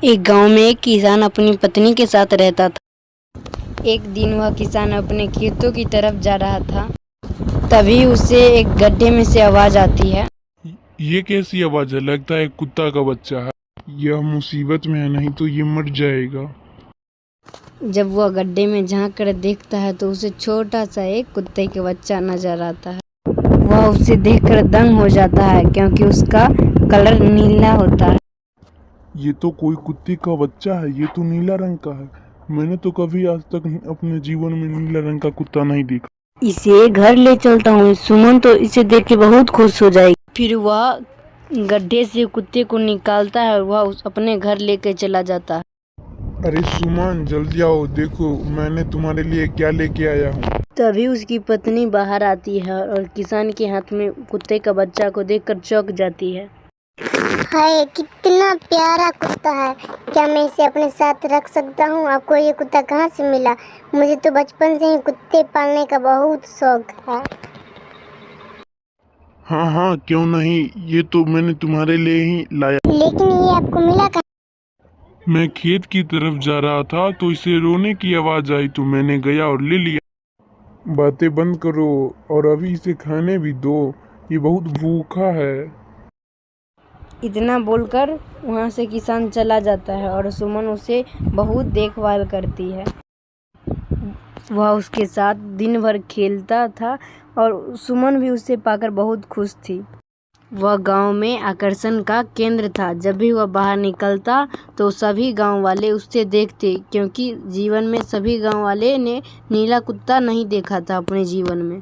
एक गांव में एक किसान अपनी पत्नी के साथ रहता था। एक दिन वह किसान अपने खेतों की तरफ जा रहा था। तभी उसे एक गड्ढे में से आवाज आती है। ये कैसी आवाज है? लगता है कुत्ता का बच्चा है। यह मुसीबत में है, नहीं तो ये मर जाएगा। जब वह गड्ढे में झांक कर देखता है तो उसे छोटा सा एक कुत्ते का बच्चा नजर आता है। वह उसे देखकर दंग हो जाता है क्योंकि उसका कलर नीला होता है। ये तो कोई कुत्ते का बच्चा है। ये तो नीला रंग का है। मैंने तो कभी आज तक अपने जीवन में नीला रंग का कुत्ता नहीं देखा। इसे घर ले चलता हूँ। सुमन तो इसे देख के बहुत खुश हो जाएगी। फिर वह गड्ढे से कुत्ते को निकालता है और वह अपने घर लेके चला जाता है। अरे सुमन, जल्दी आओ, देखो मैंने तुम्हारे लिए क्या लेके आया हूँ। तभी उसकी पत्नी बाहर आती है और किसान के हाथ में कुत्ते का बच्चा को देखकर चौंक जाती है। हाय, कितना प्यारा कुत्ता है। क्या मैं इसे अपने साथ रख सकता हूँ? आपको ये कुत्ता कहाँ से मिला? मुझे तो बचपन से ही कुत्ते पालने का बहुत शौक है। हाँ हाँ, क्यों नहीं, ये तो मैंने तुम्हारे लिए ही लाया। लेकिन ये आपको मिला कहाँ? मैं खेत की तरफ जा रहा था तो इसे रोने की आवाज आई तो मैंने गया और ले लिया। बातें बंद करो और अभी इसे खाने भी दो। ये बहुत भूखा है। इतना बोलकर वहाँ से किसान चला जाता है और सुमन उसे बहुत देखभाल करती है। वह उसके साथ दिन भर खेलता था और सुमन भी उसे पाकर बहुत खुश थी। वह गांव में आकर्षण का केंद्र था। जब भी वह बाहर निकलता तो सभी गांव वाले उससे देखते, क्योंकि जीवन में सभी गांव वाले ने नीला कुत्ता नहीं देखा था अपने जीवन में।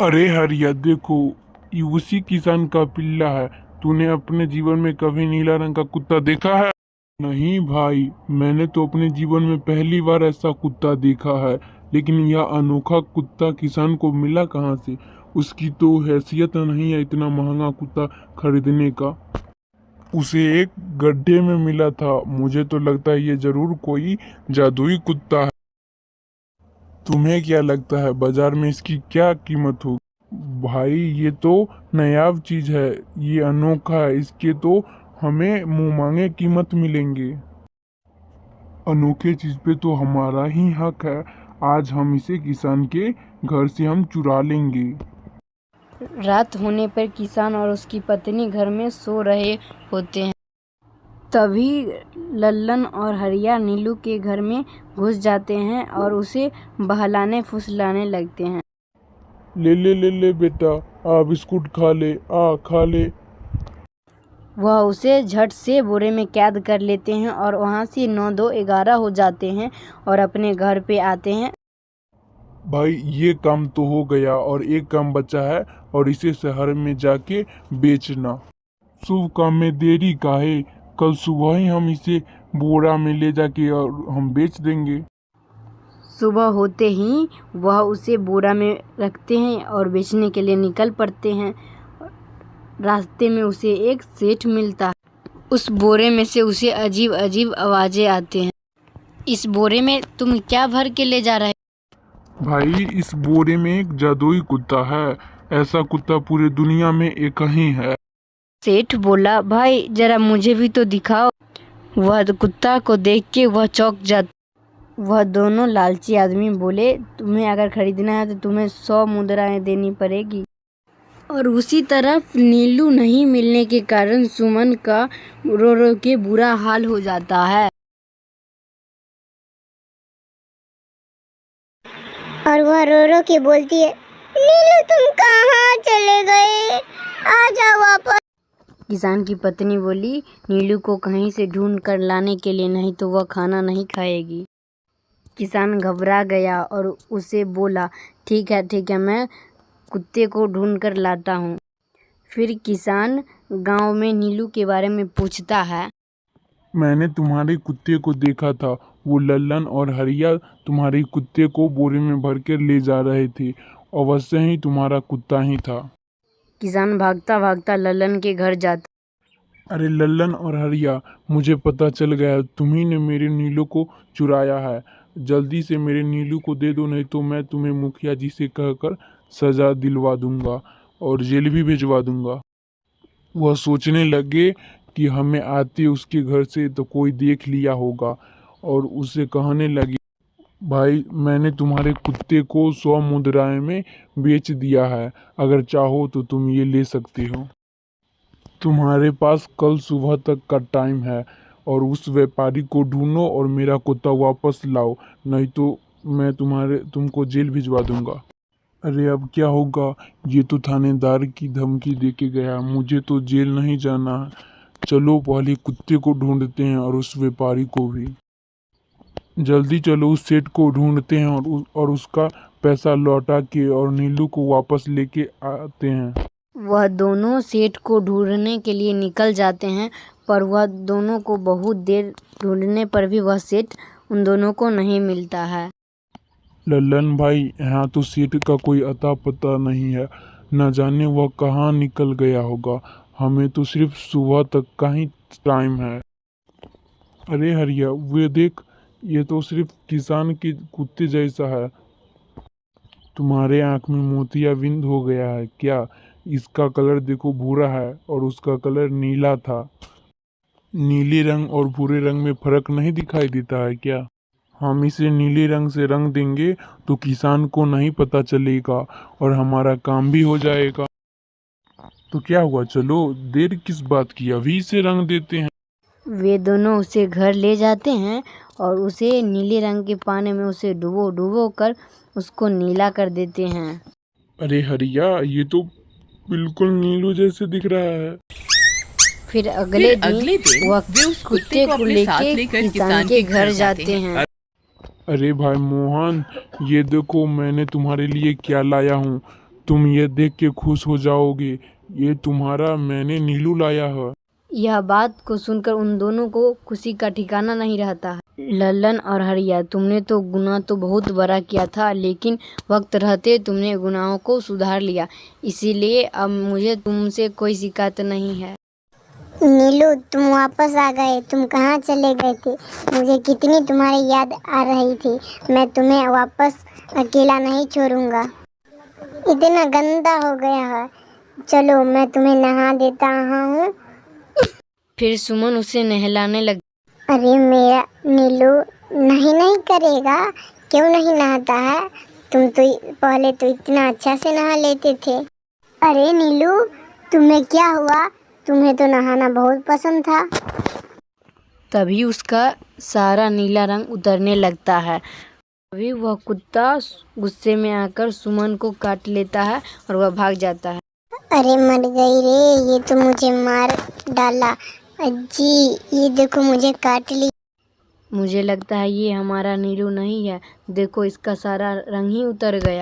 अरे हरिया, देखो ये उसी किसान का पिल्ला है। तूने अपने जीवन में कभी नीला रंग का कुत्ता देखा है? नहीं भाई, मैंने तो अपने जीवन में पहली बार ऐसा कुत्ता देखा है। लेकिन यह अनोखा कुत्ता किसान को मिला कहाँ से? उसकी तो हैसियत नहीं है इतना महंगा कुत्ता खरीदने का। उसे एक गड्ढे में मिला था। मुझे तो लगता है ये जरूर कोई जादुई कुत्ता है। तुम्हें क्या लगता है बाजार में इसकी क्या कीमत होगी? भाई ये तो नायाब चीज है, ये अनोखा है, इसके तो हमें मुंह मांगे कीमत मिलेंगे। अनोखे चीज पे तो हमारा ही हक है। आज हम इसे किसान के घर से हम चुरा लेंगे। रात होने पर किसान और उसकी पत्नी घर में सो रहे होते हैं। तभी लल्लन और हरिया नीलू के घर में घुस जाते हैं और उसे बहलाने फुसलाने लगते हैं। ले ले ले ले बेटा, आ बिस्कुट खा ले, आ खा ले। वह उसे झट से बोरे में कैद कर लेते हैं और वहाँ से 9-2-11 हो जाते हैं और अपने घर पे आते हैं। भाई ये काम तो हो गया और एक काम बचा है, और इसे शहर में जाके बेचना। शुभ काम में देरी काहे? कल सुबह ही हम इसे बोरा में ले जाके और हम बेच देंगे। सुबह होते ही वह उसे बोरा में रखते हैं और बेचने के लिए निकल पड़ते हैं। रास्ते में उसे एक सेठ मिलता है। उस बोरे में से उसे अजीब अजीब आवाजें आते हैं। इस बोरे में तुम क्या भर के ले जा रहे हो? भाई इस बोरे में एक जादुई कुत्ता है। ऐसा कुत्ता पूरे दुनिया में एक ही है। सेठ बोला, भाई जरा मुझे भी तो दिखाओ। वह कुत्ता को देख के वह चौंक जाता। वह दोनों लालची आदमी बोले, तुम्हें अगर खरीदना है तो तुम्हें 100 मुद्राएं देनी पड़ेगी। और उसी तरफ नीलू नहीं मिलने के कारण सुमन का रो रो के बुरा हाल हो जाता है। और वह रो रो के बोलती है, नीलू तुम कहाँ चले गए? आ जाओ वापस। किसान की पत्नी बोली, नीलू को कहीं से ढूंढ कर लाने के लिए, नहीं तो वह खाना नहीं खाएगी। किसान घबरा गया और उसे बोला, ठीक है मैं कुत्ते को ढूंढ कर लाता हूँ। फिर किसान गांव में नीलू के बारे में पूछता है। मैंने तुम्हारे कुत्ते को देखा था। वो लल्लन और हरिया तुम्हारे कुत्ते को बोरे में भर कर ले जा रहे थे। अवश्य ही तुम्हारा कुत्ता ही था। किसान भागता भागता लल्लन के घर जाता। अरे लल्लन और हरिया, मुझे पता चल गया, तुम्ही ने मेरे नीलू को चुराया है। जल्दी से मेरे नीलू को दे दो, नहीं तो मैं तुम्हें मुखिया जी से कहकर सजा दिलवा दूंगा और जेल भी भिजवा दूंगा। वह सोचने लगे कि हमें आते उसके घर से तो कोई देख लिया होगा और उसे कहने लगी, भाई मैंने तुम्हारे कुत्ते को 100 मुद्राएं में बेच दिया है, अगर चाहो तो तुम ये ले सकती हो। तुम्हारे पास कल सुबह तक का टाइम है और उस व्यापारी को ढूंढो और मेरा कुत्ता वापस लाओ, नहीं तो मैं तुमको जेल भिजवा दूंगा। अरे अब क्या होगा, ये तो थानेदार की धमकी देके गया, मुझे तो जेल नहीं जाना है। चलो पहले कुत्ते को ढूंढते हैं और उस व्यापारी को भी। जल्दी चलो, उस सेठ को ढूंढते हैं और उसका पैसा लौटा के और नीलू को वापस लेके आते हैं। वह दोनों सेठ को ढूंढने के लिए निकल जाते हैं, पर वह दोनों को बहुत देर ढूंढने पर भी वह सेठ उन दोनों को नहीं मिलता है। लल्लन भाई, यहाँ तो सेठ का कोई अता पता नहीं है, न जाने वह कहाँ निकल गया होगा। हमें तो सिर्फ सुबह तक का ही टाइम है। अरे हरिया, वे देख, ये तो सिर्फ किसान के कुत्ते जैसा है। तुम्हारे आंख में मोतियाबिंद हो गया है क्या? इसका कलर देखो भूरा है और उसका कलर नीला था। नीले रंग और भूरे रंग में फर्क नहीं दिखाई देता है क्या? हम इसे नीले रंग से रंग देंगे तो किसान को नहीं पता चलेगा और हमारा काम भी हो जाएगा। तो क्या हुआ, चलो देर किस बात की, अभी इसे रंग देते हैं। वे दोनों उसे घर ले जाते हैं और उसे नीले रंग के पानी में उसे डुबो डुबो कर उसको नीला कर देते हैं। अरे हरिया, ये तो बिल्कुल नीलू जैसे दिख रहा है। फिर अगले दिन वह उस कुत्ते को लेके किसान के घर जाते हैं। अरे भाई मोहन, ये देखो मैंने तुम्हारे लिए क्या लाया हूँ, तुम ये देख के खुश हो जाओगे। ये तुम्हारा मैंने नीलू लाया है। यह बात को सुनकर उन दोनों को खुशी का ठिकाना नहीं रहता है। लल्लन और हरिया, तुमने तो गुनाह तो बहुत बड़ा किया था, लेकिन वक्त रहते तुमने गुनाहों को सुधार लिया, इसीलिए अब मुझे तुमसे कोई शिकायत नहीं है। नीलू, तुम वापस आ गए। तुम कहाँ चले गए थे? मुझे कितनी तुम्हारी याद आ रही थी। मैं तुम्हें वापस अकेला नहीं छोड़ूंगा। इतना गंदा हो गया है। चलो मैं तुम्हें नहा देता हूँ। फिर सुमन उसे नहलाने लगी। अरे मेरा नीलू नहीं करेगा, क्यों नहीं नहाता है? तुम तो पहले तो इतना अच्छा से नहा लेते थे। अरे नीलू, तुम्हें क्या हुआ? तुम्हें तो नहाना बहुत पसंद था। तभी उसका सारा नीला रंग उतरने लगता है। तभी वह कुत्ता गुस्से में आकर सुमन को काट लेता है और वह भाग जाता है। अरे मर गई रे, ये तो मुझे मार डाला। अज्जी, ये देखो मुझे काट ली। मुझे लगता है ये हमारा नीलू नहीं है, देखो इसका सारा रंग ही उतर गया।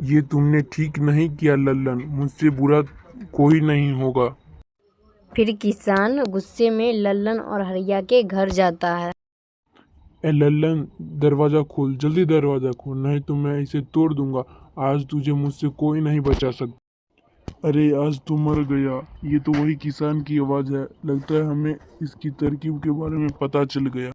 ये तुमने ठीक नहीं किया लल्लन, मुझसे बुरा कोई नहीं होगा। फिर किसान गुस्से में लल्लन और हरिया के घर जाता है। ए लल्लन, दरवाजा खोल, जल्दी दरवाजा खोल, नहीं तो मैं इसे तोड़ दूंगा। आज तुझे मुझसे कोई नहीं बचा सकता। अरे आज तो मर गया। ये तो वही किसान की आवाज़ है, लगता है हमें इसकी तरकीब के बारे में पता चल गया।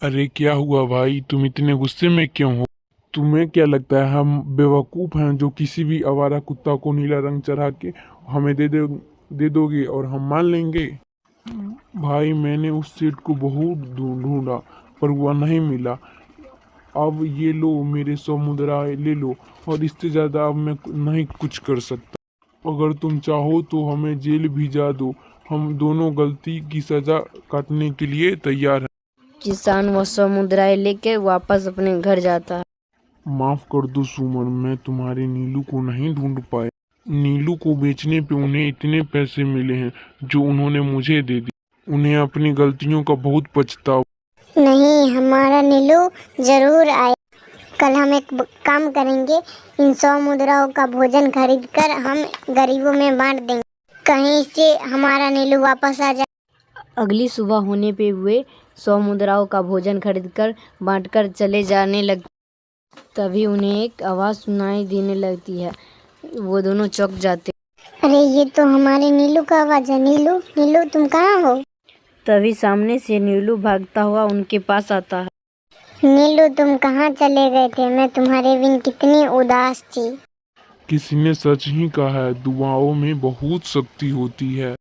अरे क्या हुआ भाई, तुम इतने गुस्से में क्यों हो? तुम्हें क्या लगता है हम बेवकूफ़ हैं जो किसी भी आवारा कुत्ता को नीला रंग चढ़ा के हमें दे दोगे और हम मान लेंगे? भाई मैंने उस सेठ को बहुत ढूंढा पर वह नहीं मिला। अब ये लो मेरे 100 मुद्राएं ले लो, और इससे ज़्यादा अब मैं नहीं कुछ कर सकता। अगर तुम चाहो तो हमें जेल भिजा दो, हम दोनों गलती की सज़ा काटने के लिए तैयार हैं। किसान वह 100 मुद्राएं लेके वापस अपने घर जाता है। माफ़ कर दो सुमन, मैं तुम्हारे नीलू को नहीं ढूंढ पाया। नीलू को बेचने पे उन्हें इतने पैसे मिले हैं जो उन्होंने मुझे दे दिए। उन्हें अपनी गलतियों का बहुत पछतावा। नहीं, हमारा नीलू जरूर आए। कल हम एक काम करेंगे, इन 100 मुद्राओं का भोजन खरीदकर हम गरीबों में बांट देंगे, कहीं से हमारा नीलू वापस आ जाए। अगली सुबह होने पे वे 100 मुद्राओं का भोजन खरीदकर बांटकर चले जाने लगते। तभी उन्हें एक आवाज़ सुनाई देने लगती है। वो दोनों चौंक जाते। अरे ये तो हमारे नीलू का आवाज़ है। नीलू, नीलू तुम कहाँ हो? तभी सामने से नीलू भागता हुआ उनके पास आता है। नीलू तुम कहाँ चले गए थे? मैं तुम्हारे बिन कितनी उदास थी। किसी ने सच ही कहा है, दुआओं में बहुत शक्ति होती है।